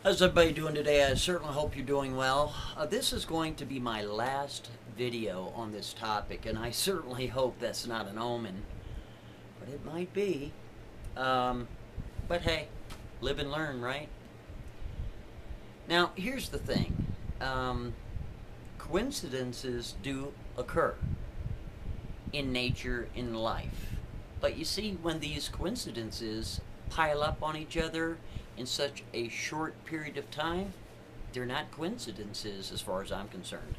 How's everybody doing today? I certainly hope you're doing well. This is going to be my last video on this topic, and I certainly hope that's not an omen, but it might be. But hey, live and learn, right? Now, here's the thing. Coincidences do occur in nature, in life. But you see, when these coincidences pile up on each other in such a short period of time, they're not coincidences as far as I'm concerned.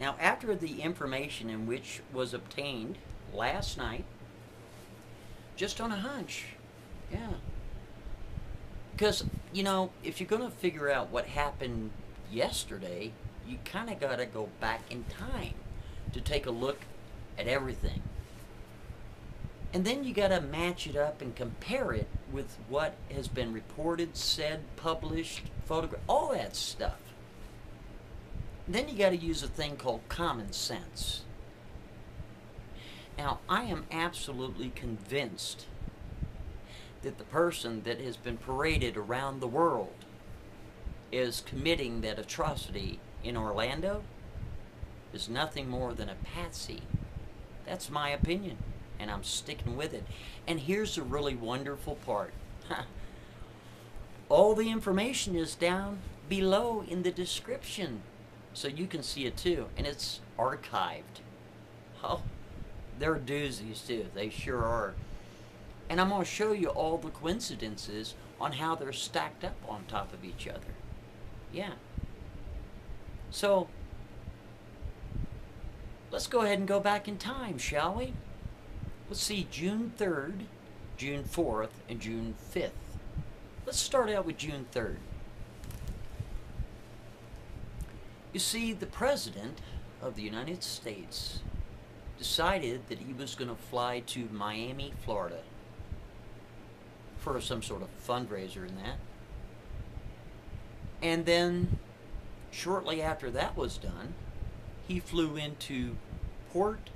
Now, after the information in which was obtained last night, just on a hunch, yeah. Because, you know, if you're going to figure out what happened yesterday, you kind of got to go back in time to take a look at everything. And then you got to match it up and compare it with what has been reported, said, published, photographed, all that stuff. And then you got to use a thing called common sense. Now, I am absolutely convinced that the person that has been paraded around the world is committing that atrocity in Orlando is nothing more than a patsy. That's my opinion, and I'm sticking with it. And here's the really wonderful part. All the information is down below in the description, so you can see it too, and it's archived. Oh, they're doozies too, they sure are. And I'm going to show you all the coincidences on how they're stacked up on top of each other. Yeah. So, let's go ahead and go back in time, shall we? Let's see, June 3rd, June 4th, and June 5th. Let's start out with June 3rd. You see, the President of the United States decided that he was going to fly to Miami, Florida for some sort of fundraiser in that. And then, shortly after that was done, he flew into Port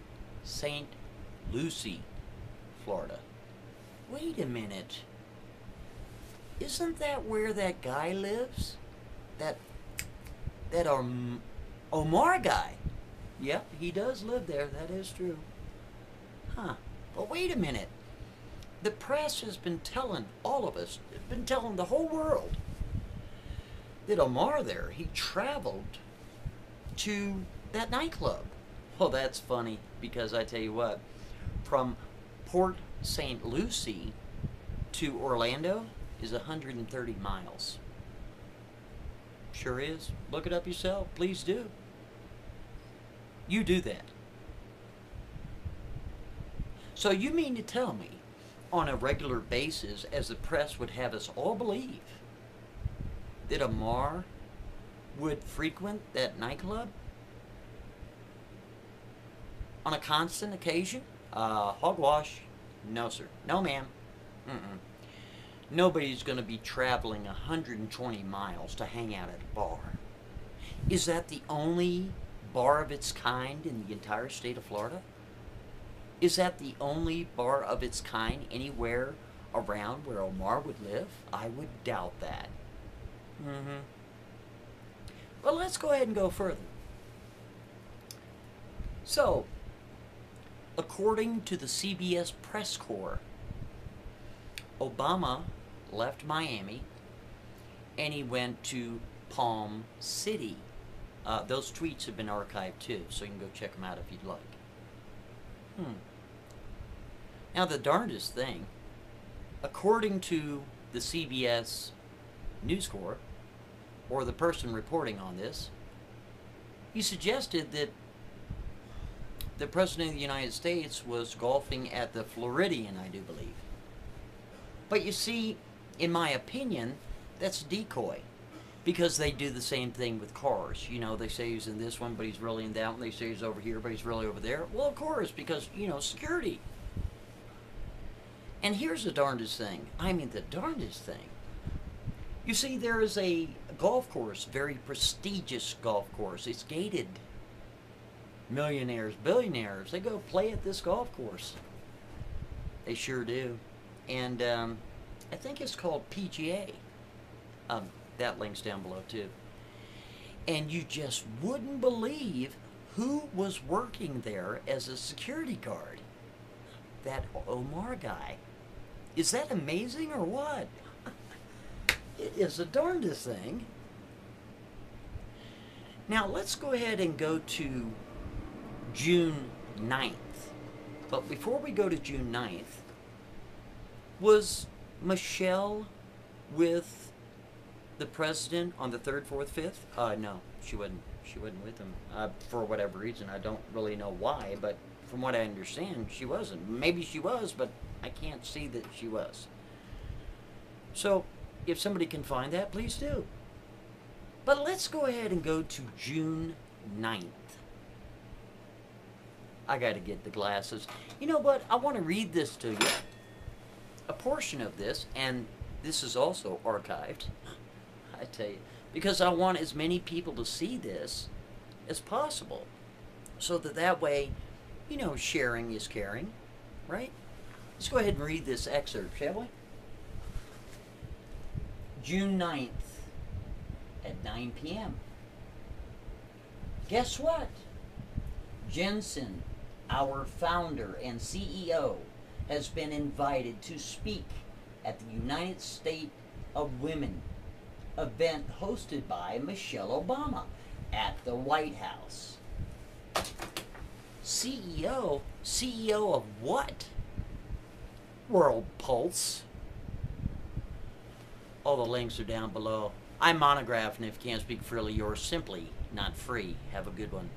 St. Lucie, Florida. Wait a minute. Isn't that where that guy lives? That Omar guy. Yep, he does live there. That is true. Huh. But wait a minute. The press has been telling all of us, been telling the whole world, that Omar there, he traveled to that nightclub. Well, that's funny, because I tell you what, from Port St. Lucie to Orlando is 130 miles. Sure is. Look it up yourself. Please do. You do that. So you mean to tell me, on a regular basis, as the press would have us all believe, that Omar would frequent that nightclub on a constant occasion? Hogwash. No, sir. No, ma'am. Nobody's going to be traveling 120 miles to hang out at a bar. Is that the only bar of its kind in the entire state of Florida? Is that the only bar of its kind anywhere around where Omar would live? I would doubt that. Well, let's go ahead and go further. So, according to the CBS press corps, Obama left Miami and he went to Palm City. Those tweets have been archived too, so you can go check them out if you'd like. Now, the darndest thing, according to the CBS News Corps, or the person reporting on this, he suggested that the President of the United States was golfing at the Floridian, I do believe. But you see, in my opinion, that's decoy. Because they do the same thing with cars. You know, they say he's in this one, but he's really in that one. They say he's over here, but he's really over there. Well, of course, because, you know, security. And here's the darndest thing. I mean, the darndest thing. You see, there is a golf course, very prestigious golf course. It's gated. Millionaires, billionaires, they go play at this golf course. They sure do. And I think it's called PGA. That link's down below too. And you just wouldn't believe who was working there as a security guard. That Omar guy. Is that amazing or what? It is the darndest thing. Now let's go ahead and go to June 9th. But before we go to June 9th, was Michelle with the president on the 3rd, 4th, 5th? No, she wasn't. She wasn't with him for whatever reason. I don't really know why, but from what I understand, she wasn't. Maybe she was, but I can't see that she was. So, if somebody can find that, please do. But let's go ahead and go to June 9th. I got to get the glasses. You know what? I want to read this to you. A portion of this, and this is also archived, I tell you, because I want as many people to see this as possible. So that way, you know, sharing is caring, right? Let's go ahead and read this excerpt, shall we? June 9th at 9 p.m. Guess what? Jensen, our founder and CEO, has been invited to speak at the United States of Women event hosted by Michelle Obama at the White House. CEO? CEO of what? World Pulse. All the links are down below. I'm Monograph, and if you can't speak freely, you're simply not free. Have a good one.